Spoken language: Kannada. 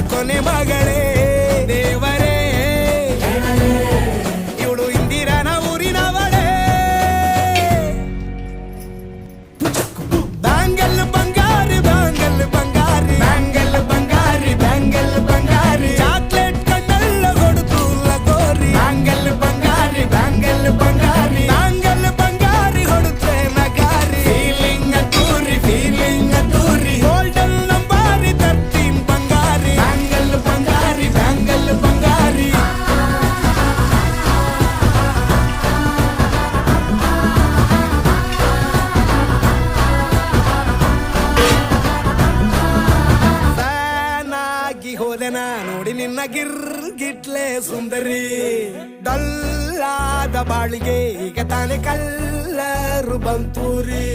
ಕೊನೆ ಮಗಳೇ ದೇವರೇ ಇವಳು ಇಂದಿರನ ಊರಿನವಳೇ ಬ್ಯಾಂಗಲ್ ಬಂಗಾರಿ ಬ್ಯಾಂಗಲ್ ಬಂಗಾರಿ ಬ್ಯಾಂಗಲ್ ಬಂಗಾರಿ ಬ್ಯಾಂಗಲ್ ಬಂಗಾರಿ ಚಾಕ್ಲೇಟ್ ಕಣ್ಣೆಲ್ಲ ಕೊಡುತ್ತು ಲಗೋರಿ ಬ್ಯಾಂಗಲ್ ಬಂಗಾರಿ ಬ್ಯಾಂಗಲ್ ಬಂಗಾರಿ ಬ್ಯಾಂಗಲ್ ಬಂಗಾರಿ ಹೊಡುತ್ತೆ ನಗಾರಿ ಫೀಲಿಂಗ್ ಅದ್ದೂರಿ ಗೋಲ್ಡನ್ ನಂಬಾರಿ 13 ಬಂಗಾರಿ ಬ್ಯಾಂಗಲ್ ಬಂಗಾರಿ ಬ್ಯಾಂಗಲ್ ಬಂಗಾರಿ ಸಾನಾಗಿ ಹೋದೆನ ನೋಡಿ ನಿನ್ನ ಗಿರ್ಗಿಟ್ಲೆ ಸುಂದರಿ ಡಲ್ಲಾದ ಬಾಳಿಗೆ ಈಗ ತಾನೆ ಕಲ್ಲರು ಬಂತೂರಿ